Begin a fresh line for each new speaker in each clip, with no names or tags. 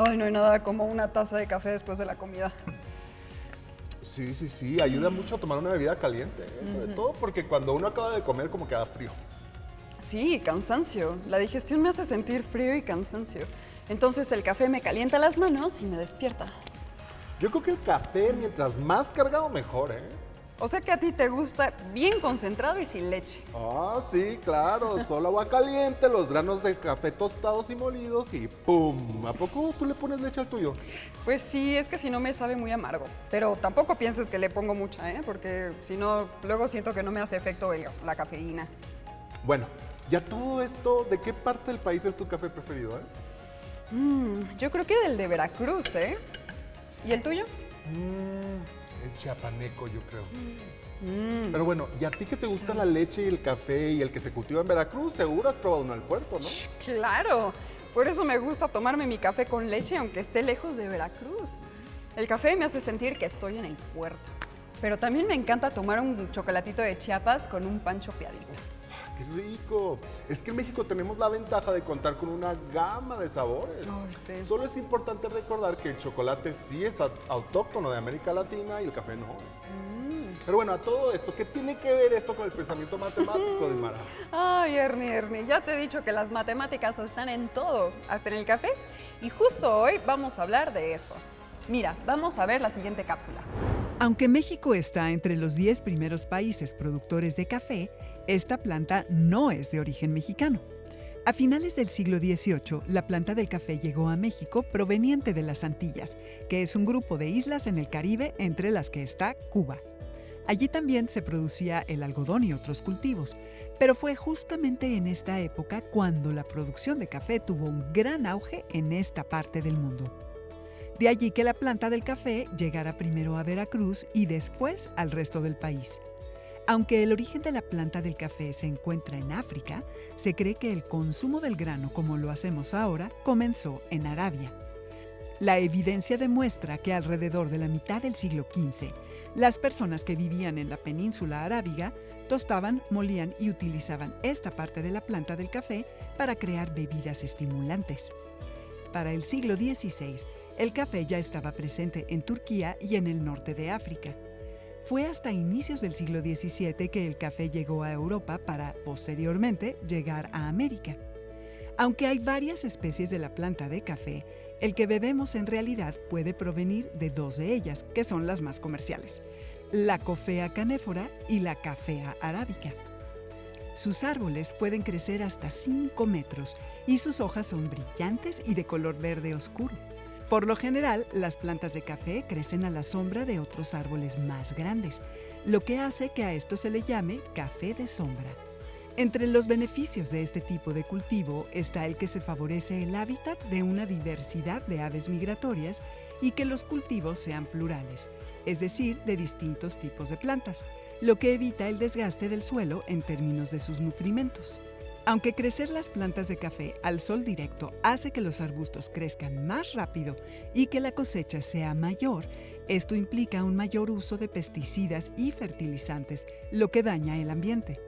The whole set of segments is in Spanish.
Ay, no hay nada como una taza de café después de la comida.
Sí, sí, sí, ayuda mucho a tomar una bebida caliente, sobre todo porque cuando uno acaba de comer como que da frío.
Sí, cansancio. La digestión me hace sentir frío y cansancio. Entonces el café me calienta las manos y me despierta.
Yo creo que el café, mientras más cargado, mejor, ¿eh?
O sea que a ti te gusta bien concentrado y sin leche.
Ah, sí, claro, solo agua caliente, los granos de café tostados y molidos y ¡pum! ¿A poco tú le pones leche al tuyo?
Pues sí, es que si no me sabe muy amargo. Pero tampoco pienses que le pongo mucha, ¿eh? Porque si no, luego siento que no me hace efecto la cafeína.
Bueno, ya todo esto, ¿de qué parte del país es tu café preferido, eh?
Yo creo que del de Veracruz, ¿eh? ¿Y el tuyo?
El chiapaneco, yo creo. Pero bueno, ¿y a ti que te gusta la leche y el café y el que se cultiva en Veracruz? Seguro has probado uno al puerto, ¿no?
Claro, por eso me gusta tomarme mi café con leche aunque esté lejos de Veracruz. El café me hace sentir que estoy en el puerto. Pero también me encanta tomar un chocolatito de Chiapas con un pan chopeadito.
¡Qué rico! Es que en México tenemos la ventaja de contar con una gama de sabores.
Ay, sí.
Solo es importante recordar que el chocolate sí es autóctono de América Latina y el café no. Pero bueno, a todo esto, ¿qué tiene que ver esto con el pensamiento matemático de Mara?
Ay, Ernie, ya te he dicho que las matemáticas están en todo, hasta en el café. Y justo hoy vamos a hablar de eso. Mira, vamos a ver la siguiente cápsula.
Aunque México está entre los 10 primeros países productores de café, esta planta no es de origen mexicano. A finales del siglo XVIII, la planta del café llegó a México proveniente de las Antillas, que es un grupo de islas en el Caribe entre las que está Cuba. Allí también se producía el algodón y otros cultivos, pero fue justamente en esta época cuando la producción de café tuvo un gran auge en esta parte del mundo. De allí que la planta del café llegara primero a Veracruz y después al resto del país. Aunque el origen de la planta del café se encuentra en África, se cree que el consumo del grano como lo hacemos ahora comenzó en Arabia. La evidencia demuestra que alrededor de la mitad del siglo XV, las personas que vivían en la península arábiga tostaban, molían y utilizaban esta parte de la planta del café para crear bebidas estimulantes. Para el siglo XVI, el café ya estaba presente en Turquía y en el norte de África. Fue hasta inicios del siglo XVII que el café llegó a Europa para, posteriormente, llegar a América. Aunque hay varias especies de la planta de café, el que bebemos en realidad puede provenir de dos de ellas, que son las más comerciales: la Coffea canephora y la Cafea arábica. Sus árboles pueden crecer hasta 5 metros y sus hojas son brillantes y de color verde oscuro. Por lo general, las plantas de café crecen a la sombra de otros árboles más grandes, lo que hace que a esto se le llame café de sombra. Entre los beneficios de este tipo de cultivo está el que se favorece el hábitat de una diversidad de aves migratorias y que los cultivos sean plurales, es decir, de distintos tipos de plantas, lo que evita el desgaste del suelo en términos de sus nutrimentos. Aunque crecer las plantas de café al sol directo hace que los arbustos crezcan más rápido y que la cosecha sea mayor, esto implica un mayor uso de pesticidas y fertilizantes, lo que daña el ambiente.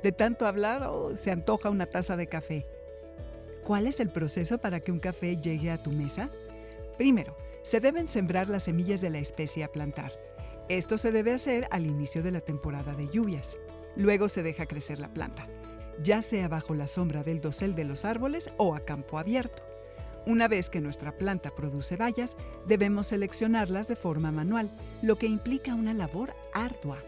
De tanto hablar, se antoja una taza de café. ¿Cuál es el proceso para que un café llegue a tu mesa? Primero, se deben sembrar las semillas de la especie a plantar. Esto se debe hacer al inicio de la temporada de lluvias. Luego se deja crecer la planta, ya sea bajo la sombra del dosel de los árboles o a campo abierto. Una vez que nuestra planta produce bayas, debemos seleccionarlas de forma manual, lo que implica una labor ardua.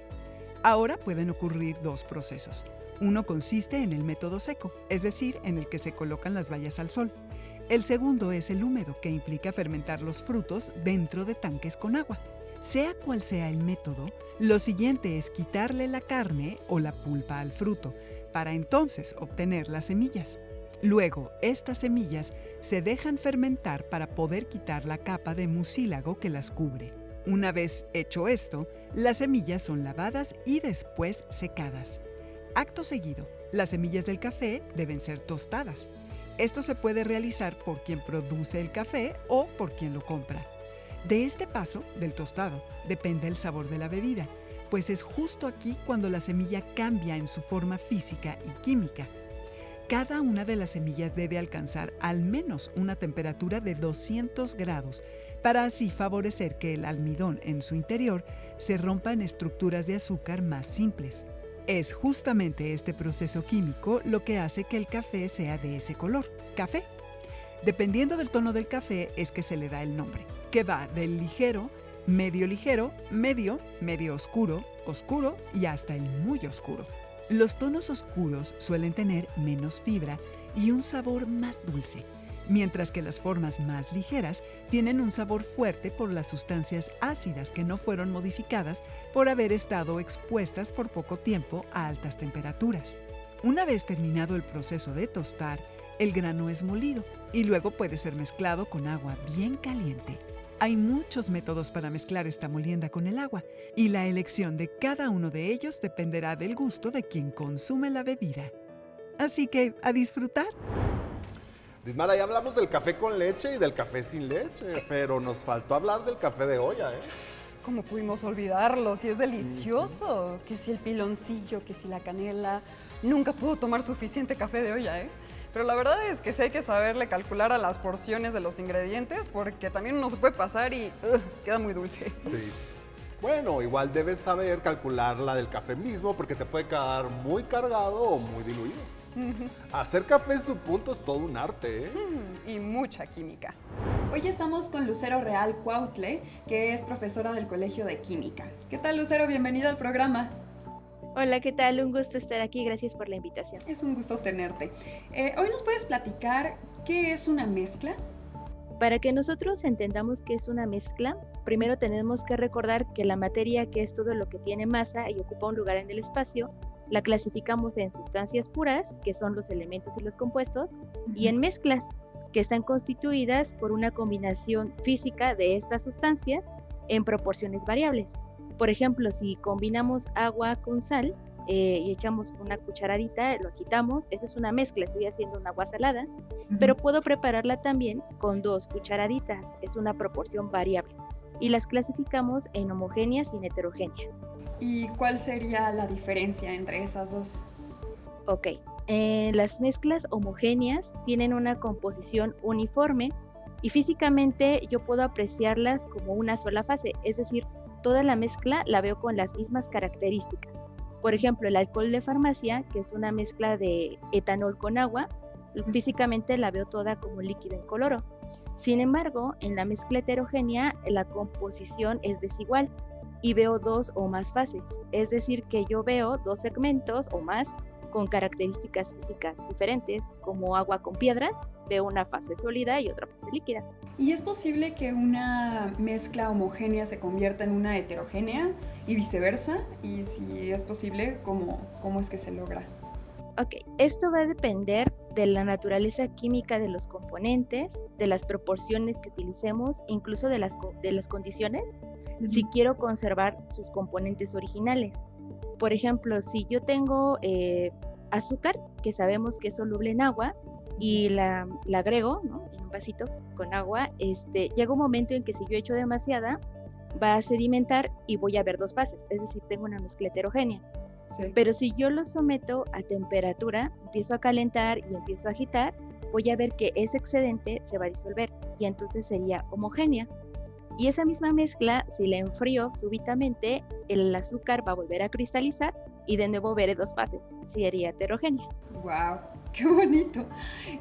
Ahora pueden ocurrir dos procesos. Uno consiste en el método seco, es decir, en el que se colocan las bayas al sol. El segundo es el húmedo, que implica fermentar los frutos dentro de tanques con agua. Sea cual sea el método, lo siguiente es quitarle la carne o la pulpa al fruto, para entonces obtener las semillas. Luego, estas semillas se dejan fermentar para poder quitar la capa de mucílago que las cubre. Una vez hecho esto, las semillas son lavadas y después secadas. Acto seguido, las semillas del café deben ser tostadas. Esto se puede realizar por quien produce el café o por quien lo compra. De este paso, del tostado, depende el sabor de la bebida, pues es justo aquí cuando la semilla cambia en su forma física y química. Cada una de las semillas debe alcanzar al menos una temperatura de 200 grados para así favorecer que el almidón en su interior se rompa en estructuras de azúcar más simples. Es justamente este proceso químico lo que hace que el café sea de ese color, café. Dependiendo del tono del café es que se le da el nombre, que va del ligero, medio, medio oscuro, oscuro y hasta el muy oscuro. Los tonos oscuros suelen tener menos fibra y un sabor más dulce, mientras que las formas más ligeras tienen un sabor fuerte por las sustancias ácidas que no fueron modificadas por haber estado expuestas por poco tiempo a altas temperaturas. Una vez terminado el proceso de tostar, el grano es molido y luego puede ser mezclado con agua bien caliente. Hay muchos métodos para mezclar esta molienda con el agua y la elección de cada uno de ellos dependerá del gusto de quien consume la bebida. Así que, a disfrutar.
Dismara, ya hablamos del café con leche y del café sin leche, pero nos faltó hablar del café de olla, ¿eh?
¿Cómo pudimos olvidarlo? Si es delicioso. Que si el piloncillo, que si la canela. Nunca puedo tomar suficiente café de olla, ¿eh? Pero la verdad es que sí hay que saberle calcular a las porciones de los ingredientes porque también uno se puede pasar y queda muy dulce.
Sí. Bueno, igual debes saber calcular la del café mismo porque te puede quedar muy cargado o muy diluido. Hacer café en su punto es todo un arte, ¿eh?
Y mucha química. Hoy estamos con Lucero Real Cuautle, que es profesora del Colegio de Química. ¿Qué tal, Lucero? Bienvenida al programa.
Hola, ¿qué tal? Un gusto estar aquí. Gracias por la invitación.
Es un gusto tenerte. Hoy nos puedes platicar qué es una mezcla.
Para que nosotros entendamos qué es una mezcla, primero tenemos que recordar que la materia, que es todo lo que tiene masa y ocupa un lugar en el espacio, la clasificamos en sustancias puras, que son los elementos y los compuestos, y en mezclas, que están constituidas por una combinación física de estas sustancias en proporciones variables. Por ejemplo, si combinamos agua con sal y echamos una cucharadita, lo agitamos, eso es una mezcla, estoy haciendo un agua salada, pero puedo prepararla también con 2 cucharaditas, es una proporción variable. Y las clasificamos en homogéneas y en heterogéneas.
¿Y cuál sería la diferencia entre esas dos?
Ok, las mezclas homogéneas tienen una composición uniforme y físicamente yo puedo apreciarlas como una sola fase, es decir, toda la mezcla la veo con las mismas características. Por ejemplo, el alcohol de farmacia, que es una mezcla de etanol con agua, físicamente la veo toda como líquido incoloro. Sin embargo, en la mezcla heterogénea, la composición es desigual y veo 2 o más fases, es decir, que yo veo 2 segmentos o más con características físicas diferentes, como agua con piedras, veo una fase sólida y otra fase líquida.
¿Y es posible que una mezcla homogénea se convierta en una heterogénea y viceversa? Y si es posible, ¿cómo es que se logra?
Ok, esto va a depender de la naturaleza química de los componentes, de las proporciones que utilicemos, incluso de las condiciones, si quiero conservar sus componentes originales. Por ejemplo, si yo tengo azúcar, que sabemos que es soluble en agua, y la agrego, ¿no?, en un vasito con agua, llega un momento en que si yo echo demasiada, va a sedimentar y voy a ver 2 fases, es decir, tengo una mezcla heterogénea. Sí. Pero si yo lo someto a temperatura, empiezo a calentar y empiezo a agitar, voy a ver que ese excedente se va a disolver y entonces sería homogénea. Y esa misma mezcla, si la enfrío súbitamente, el azúcar va a volver a cristalizar y de nuevo veré 2 fases, sería heterogénea.
¡Wow! ¡Qué bonito!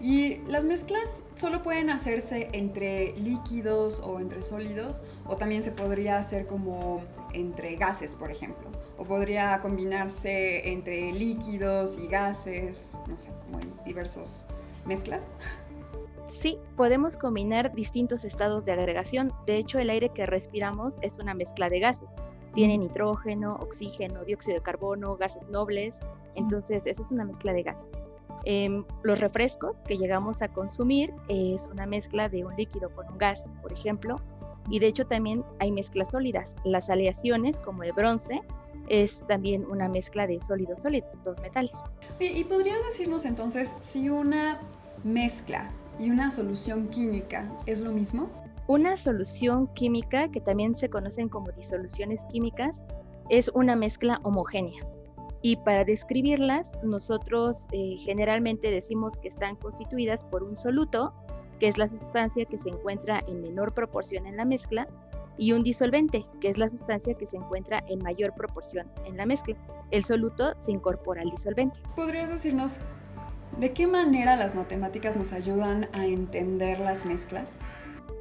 ¿Y las mezclas solo pueden hacerse entre líquidos o entre sólidos? ¿O también se podría hacer como entre gases, por ejemplo? ¿O podría combinarse entre líquidos y gases, no sé, como en diversas mezclas?
Sí, podemos combinar distintos estados de agregación. De hecho, el aire que respiramos es una mezcla de gases. Tiene nitrógeno, oxígeno, dióxido de carbono, gases nobles. Entonces, esa es una mezcla de gases. Los refrescos que llegamos a consumir es una mezcla de un líquido con un gas, por ejemplo. Y de hecho, también hay mezclas sólidas. Las aleaciones, como el bronce, es también una mezcla de sólido-sólido, 2 metales.
¿Y podrías decirnos entonces si una mezcla y una solución química es lo mismo?
Una solución química, que también se conocen como disoluciones químicas, es una mezcla homogénea. Y para describirlas, nosotros generalmente decimos que están constituidas por un soluto, que es la sustancia que se encuentra en menor proporción en la mezcla, y un disolvente, que es la sustancia que se encuentra en mayor proporción en la mezcla. El soluto se incorpora al disolvente.
¿Podrías decirnos de qué manera las matemáticas nos ayudan a entender las mezclas?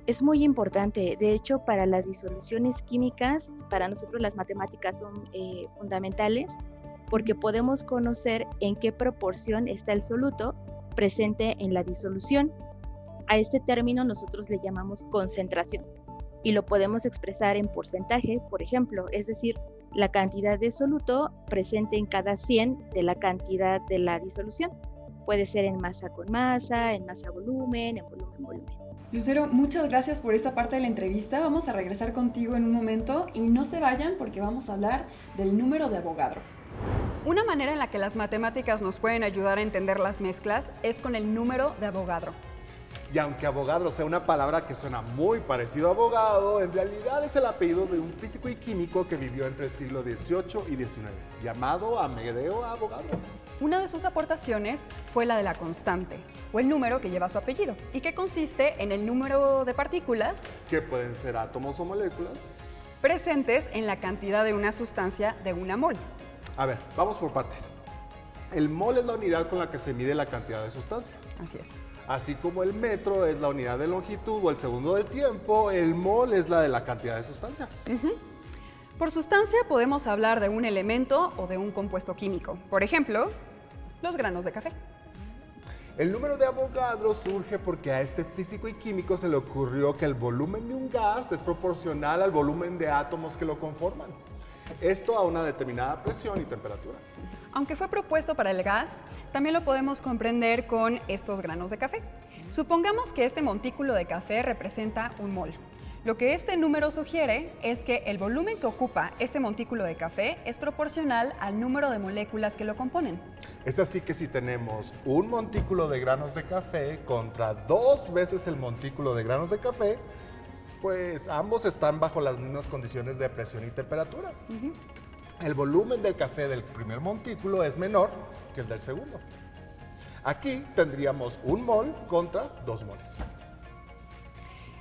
Es muy importante. De hecho, para las disoluciones químicas, para nosotros las matemáticas son fundamentales, porque podemos conocer en qué proporción está el soluto presente en la disolución. A este término nosotros le llamamos concentración y lo podemos expresar en porcentaje, por ejemplo, es decir, la cantidad de soluto presente en cada 100 de la cantidad de la disolución. Puede ser en masa con masa, en masa volumen, en volumen.
Lucero, muchas gracias por esta parte de la entrevista. Vamos a regresar contigo en un momento y no se vayan porque vamos a hablar del número de Avogadro. Una manera en la que las matemáticas nos pueden ayudar a entender las mezclas es con el número de Avogadro.
Y aunque Avogadro sea una palabra que suena muy parecido a abogado, en realidad es el apellido de un físico y químico que vivió entre el siglo XVIII y XIX, llamado Amedeo Avogadro.
Una de sus aportaciones fue la de la constante, o el número que lleva su apellido, y que consiste en el número de partículas
Que pueden ser átomos o moléculas.
presentes en la cantidad de una sustancia de una mol.
A ver, vamos por partes. El mol es la unidad con la que se mide la cantidad de sustancia.
Así es.
Así como el metro es la unidad de longitud o el segundo del tiempo, el mol es la de la cantidad de sustancia.
Por sustancia podemos hablar de un elemento o de un compuesto químico. Por ejemplo, los granos de café.
El número de Avogadro surge porque a este físico y químico se le ocurrió que el volumen de un gas es proporcional al volumen de átomos que lo conforman. Esto a una determinada presión y temperatura.
Aunque fue propuesto para el gas, también lo podemos comprender con estos granos de café. Supongamos que este montículo de café representa un mol. Lo que este número sugiere es que el volumen que ocupa este montículo de café es proporcional al número de moléculas que lo componen.
Es así que si tenemos un montículo de granos de café contra 2 veces el montículo de granos de café, pues ambos están bajo las mismas condiciones de presión y temperatura. El volumen del café del primer montículo es menor que el del segundo. Aquí tendríamos un mol contra 2 moles.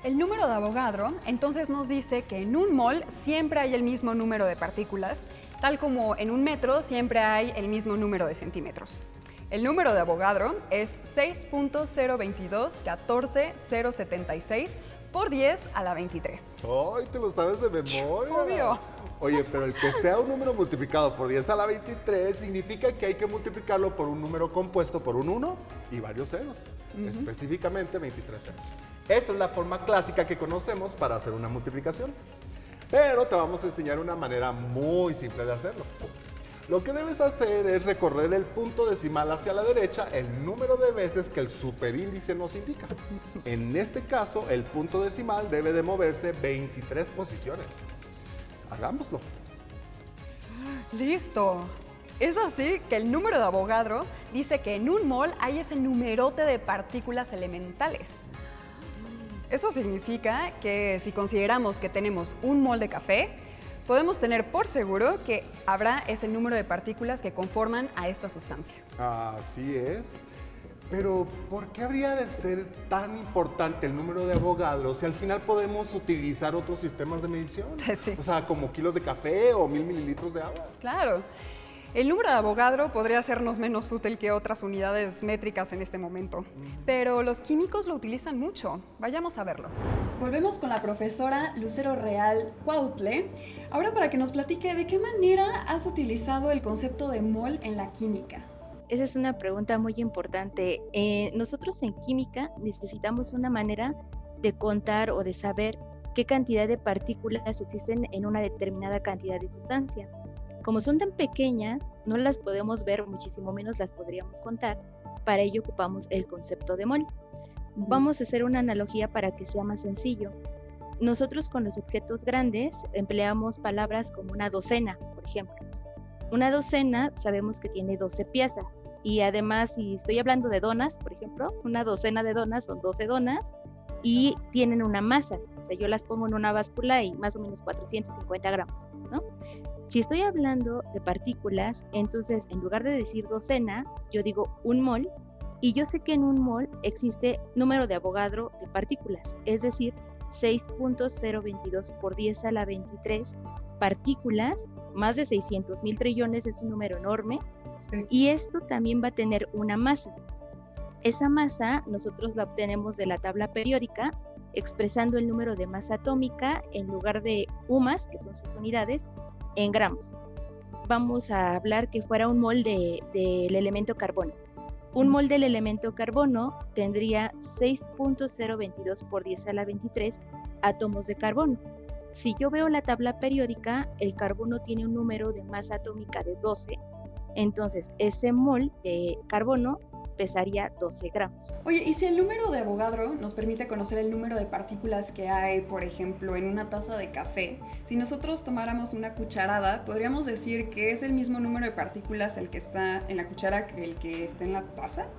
El número de Avogadro entonces nos dice que en un mol siempre hay el mismo número de partículas, tal como en un metro siempre hay el mismo número de centímetros. El número de Avogadro es 6.022.14.076 por 10 a la 23.
¡Ay, te lo sabes de memoria!
Obvio.
Oye, pero el que sea un número multiplicado por 10 a la 23 significa que hay que multiplicarlo por un número compuesto por un 1 y varios ceros, específicamente 23 ceros. Esta es la forma clásica que conocemos para hacer una multiplicación, pero te vamos a enseñar una manera muy simple de hacerlo. Lo que debes hacer es recorrer el punto decimal hacia la derecha el número de veces que el superíndice nos indica. En este caso, el punto decimal debe de moverse 23 posiciones. Hagámoslo.
¡Listo! Es así que el número de Avogadro dice que en un mol hay ese numerote de partículas elementales. Eso significa que si consideramos que tenemos un mol de café, podemos tener por seguro que habrá ese número de partículas que conforman a esta sustancia.
Así es. Pero, ¿por qué habría de ser tan importante el número de Avogadro si al final podemos utilizar otros sistemas de medición?
Sí.
O sea, como kilos de café o 1000 mililitros de agua.
Claro. El número de Avogadro podría sernos menos útil que otras unidades métricas en este momento, pero los químicos lo utilizan mucho. Vayamos a verlo. Volvemos con la profesora Lucero Real Cuautle, ahora para que nos platique de qué manera has utilizado el concepto de mol en la química.
Esa es una pregunta muy importante. Nosotros en química necesitamos una manera de contar o de saber qué cantidad de partículas existen en una determinada cantidad de sustancia. Como son tan pequeñas, no las podemos ver, muchísimo menos las podríamos contar. Para ello ocupamos el concepto de mol. Vamos a hacer una analogía para que sea más sencillo. Nosotros con los objetos grandes empleamos palabras como una docena, por ejemplo. Una docena sabemos que tiene 12 piezas y además, si estoy hablando de donas, por ejemplo, una docena de donas son 12 donas y tienen una masa. O sea, yo las pongo en una báscula y más o menos 450 gramos, ¿no? Si estoy hablando de partículas, entonces en lugar de decir docena, yo digo un mol, y yo sé que en un mol existe número de Avogadro de partículas, es decir, 6.022 por 10 a la 23 partículas, más de 600,000 trillones, es un número enorme,
Sí.
y esto también va a tener una masa. Esa masa nosotros la obtenemos de la tabla periódica, expresando el número de masa atómica en lugar de UMAS, que son sus unidades, en gramos. Vamos a hablar que fuera un mol del elemento carbono. Un mol del elemento carbono tendría 6.022 por 10 a la 23 átomos de carbono. Si yo veo la tabla periódica, el carbono tiene un número de masa atómica de 12, entonces ese mol de carbono pesaría 12 gramos.
Oye, ¿y si el número de Avogadro nos permite conocer el número de partículas que hay, por ejemplo, en una taza de café? Si nosotros tomáramos una cucharada, ¿podríamos decir que es el mismo número de partículas el que está en la cuchara que el que está en la taza?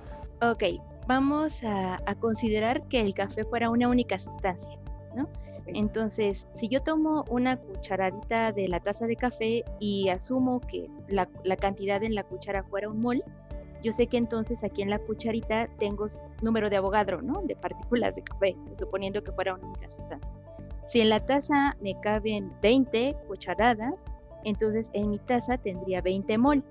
Ok, vamos a considerar que el café fuera una única sustancia, ¿no? Entonces, si yo tomo una cucharadita de la taza de café y asumo que la cantidad en la cuchara fuera un mol, yo sé que entonces aquí en la cucharita tengo número de Avogadro, ¿no? De partículas de café, suponiendo que fuera una única sustancia. Si en la taza me caben 20 cucharadas, entonces en mi taza tendría 20 mol.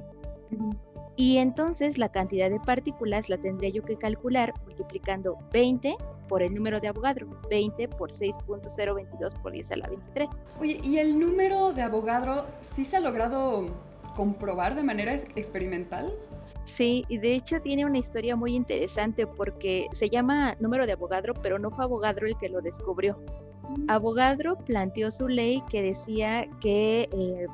Y entonces la cantidad de partículas la tendría yo que calcular multiplicando 20 por el número de Avogadro, 20 por 6.022 por 10 a la 23.
Oye, ¿y el número de Avogadro sí se ha logrado comprobar de manera experimental?
Sí, y de hecho tiene una historia muy interesante porque se llama número de Avogadro, pero no fue Avogadro el que lo descubrió. Avogadro planteó su ley que decía que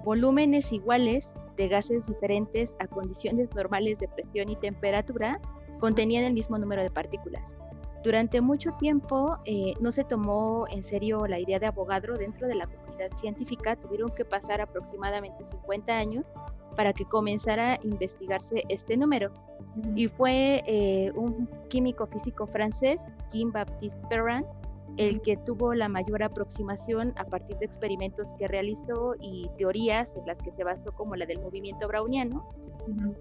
volúmenes iguales de gases diferentes a condiciones normales de presión y temperatura contenían el mismo número de partículas. Durante mucho tiempo no se tomó en serio la idea de Avogadro dentro de la comunidad científica. Tuvieron que pasar aproximadamente 50 años para que comenzara a investigarse este número. Y fue un químico físico francés, Jean-Baptiste Perrin, el que tuvo la mayor aproximación a partir de experimentos que realizó y teorías en las que se basó, como la del movimiento browniano.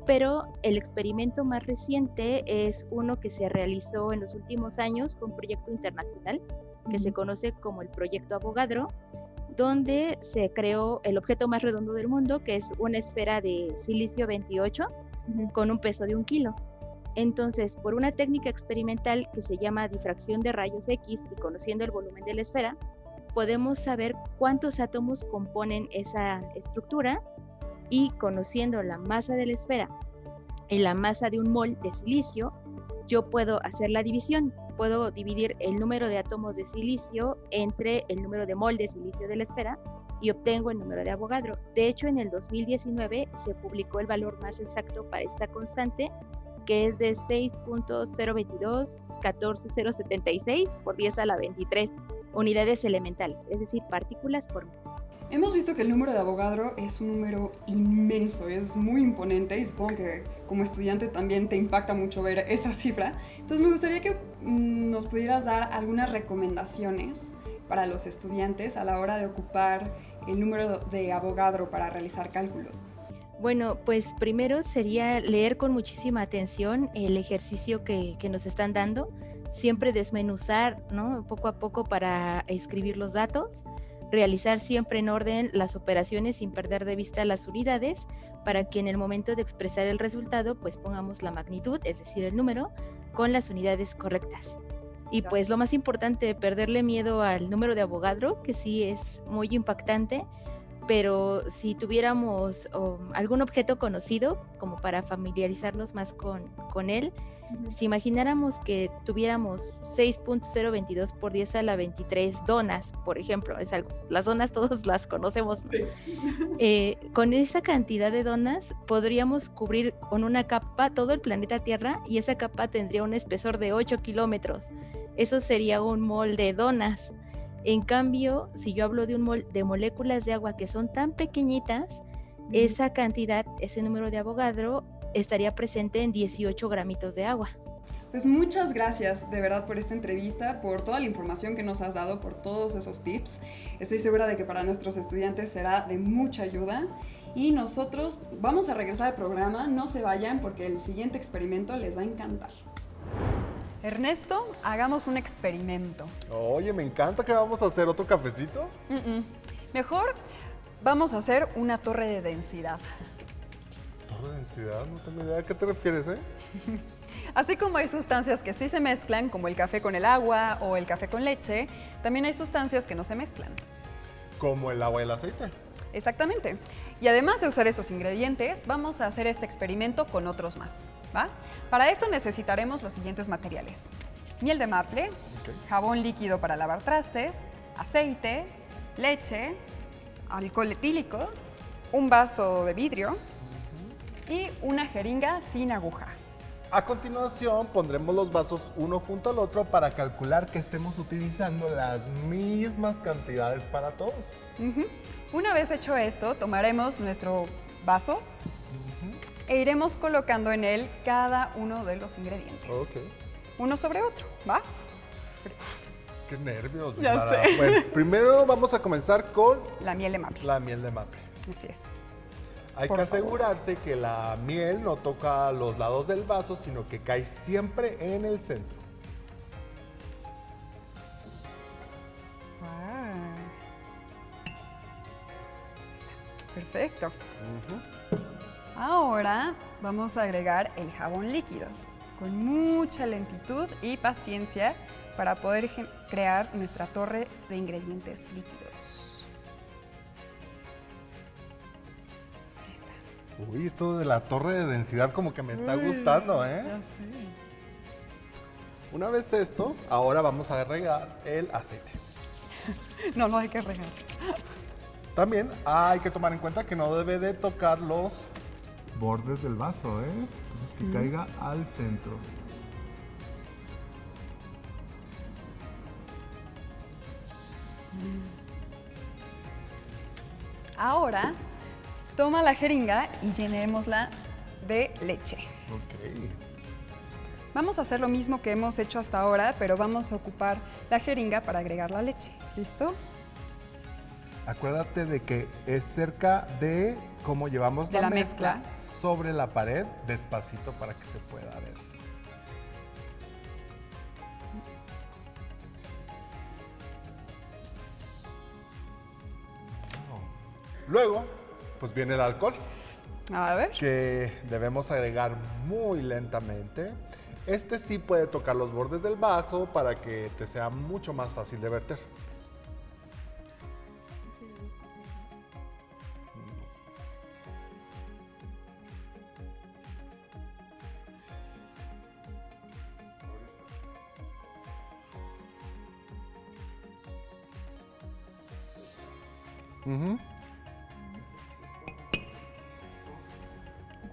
Pero el experimento más reciente es uno que se realizó en los últimos años, fue un proyecto internacional que se conoce como el Proyecto Avogadro, donde se creó el objeto más redondo del mundo, que es una esfera de silicio 28 con un peso de 1 kilo. Entonces, por una técnica experimental que se llama difracción de rayos X y conociendo el volumen de la esfera, podemos saber cuántos átomos componen esa estructura, y conociendo la masa de la esfera y la masa de un mol de silicio, yo puedo hacer la división. Puedo dividir el número de átomos de silicio entre el número de mol de silicio de la esfera y obtengo el número de Avogadro. De hecho, en el 2019 se publicó el valor más exacto para esta constante, que es de 6.022-14076 por 10 a la 23 unidades elementales, es decir, partículas por mol.
Hemos visto que el número de Avogadro es un número inmenso, es muy imponente y supongo que como estudiante también te impacta mucho ver esa cifra. Entonces me gustaría que nos pudieras dar algunas recomendaciones para los estudiantes a la hora de ocupar el número de Avogadro para realizar cálculos.
Bueno, pues primero sería leer con muchísima atención el ejercicio que nos están dando, siempre desmenuzar, ¿no? Poco a poco para escribir los datos, realizar siempre en orden las operaciones sin perder de vista las unidades, para que en el momento de expresar el resultado pues pongamos la magnitud, es decir, el número, con las unidades correctas. Y pues lo más importante, perderle miedo al número de Avogadro, que sí es muy impactante, pero si tuviéramos algún objeto conocido, como para familiarizarnos más con él, si imagináramos que tuviéramos 6.022 por 10 a la 23 donas, por ejemplo, es algo, las donas todos las conocemos, ¿no? Con esa cantidad de donas podríamos cubrir con una capa todo el planeta Tierra, y esa capa tendría un espesor de 8 kilómetros. Eso sería un mol de donas. En cambio, si yo hablo de un mol de moléculas de agua que son tan pequeñitas, esa cantidad, ese número de Avogadro, estaría presente en 18 gramitos de agua.
Pues muchas gracias de verdad por esta entrevista, por toda la información que nos has dado, por todos esos tips. Estoy segura de que para nuestros estudiantes será de mucha ayuda. Y nosotros vamos a regresar al programa, no se vayan porque el siguiente experimento les va a encantar. Ernesto, hagamos un experimento.
Oye, me encanta que vamos a hacer otro cafecito.
Mejor vamos a hacer una torre de densidad.
¿Torre de densidad? No tengo idea a qué te refieres, ¿eh?
Así como hay sustancias que sí se mezclan, como el café con el agua o el café con leche, también hay sustancias que no se mezclan.
Como el agua y el aceite.
Exactamente. Y además de usar esos ingredientes, vamos a hacer este experimento con otros más, ¿va? Para esto necesitaremos los siguientes materiales: miel de maple, jabón líquido para lavar trastes, aceite, leche, alcohol etílico, un vaso de vidrio y una jeringa sin aguja.
A continuación pondremos los vasos uno junto al otro para calcular que estemos utilizando las mismas cantidades para todos.
Una vez hecho esto, tomaremos nuestro vaso e iremos colocando en él cada uno de los ingredientes.
Ok.
Uno sobre otro, ¿va?
Qué nervios.
Ya
Mara.
sé.
Bueno, primero vamos a comenzar con
La miel de maple.
la miel de maple.
Así es.
Hay
Por
que
favor.
asegurarse que la miel no toca los lados del vaso, sino que cae siempre en el centro.
Perfecto. Ahora vamos a agregar el jabón líquido con mucha lentitud y paciencia para poder crear nuestra torre de ingredientes líquidos. Ahí está.
Uy, esto de la torre de densidad como que me está gustando, ¿eh?
Ya sé.
Una vez esto, ahora vamos a agregar el aceite.
No, no hay que regar.
También hay que tomar en cuenta que no debe de tocar los bordes del vaso, ¿eh? Entonces que caiga al centro.
Ahora toma la jeringa y llenémosla de leche.
Ok.
Vamos a hacer lo mismo que hemos hecho hasta ahora, pero vamos a ocupar la jeringa para agregar la leche. ¿Listo?
Acuérdate de que es cerca de cómo llevamos
De
la
la
mezcla
mezcla.
sobre la pared, despacito para que se pueda ver. Luego, pues viene el alcohol,
A ver.
que debemos agregar muy lentamente. Este sí puede tocar los bordes del vaso para que te sea mucho más fácil de verter.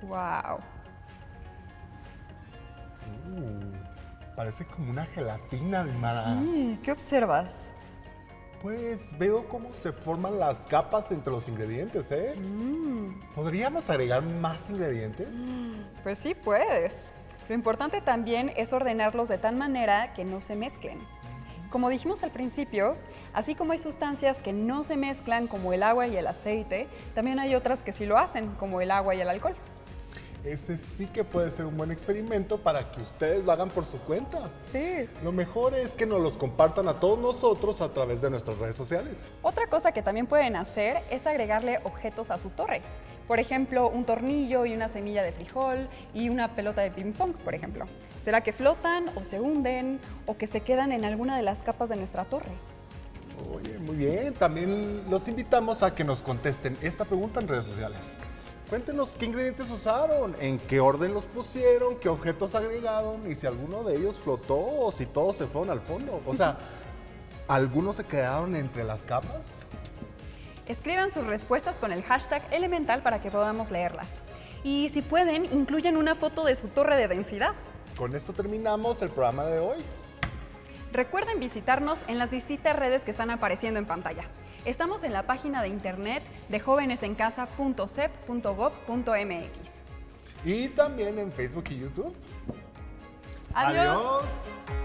Wow.
Parece como una gelatina de Mara.
¿Qué observas?
Pues veo cómo se forman las capas entre los ingredientes, ¿eh? ¿Podríamos agregar más ingredientes?
Pues sí puedes. Lo importante también es ordenarlos de tal manera que no se mezclen. Como dijimos al principio, así como hay sustancias que no se mezclan como el agua y el aceite, también hay otras que sí lo hacen, como el agua y el alcohol.
Ese sí que puede ser un buen experimento para que ustedes lo hagan por su cuenta.
Sí.
Lo mejor es que nos los compartan a todos nosotros a través de nuestras redes sociales.
Otra cosa que también pueden hacer es agregarle objetos a su torre. Por ejemplo, un tornillo y una semilla de frijol y una pelota de ping pong, por ejemplo. ¿Será que flotan o se hunden o que se quedan en alguna de las capas de nuestra torre?
Oye, muy bien. También los invitamos a que nos contesten esta pregunta en redes sociales. Cuéntenos qué ingredientes usaron, en qué orden los pusieron, qué objetos agregaron y si alguno de ellos flotó o si todos se fueron al fondo. O sea, ¿algunos se quedaron entre las capas?
Escriban sus respuestas con el hashtag elemental para que podamos leerlas. Y si pueden, incluyan una foto de su torre de densidad.
Con esto terminamos el programa de hoy.
Recuerden visitarnos en las distintas redes que están apareciendo en pantalla. Estamos en la página de internet de jovenesencasa.cep.gov.mx.
Y también en Facebook y YouTube.
Adiós.
Adiós.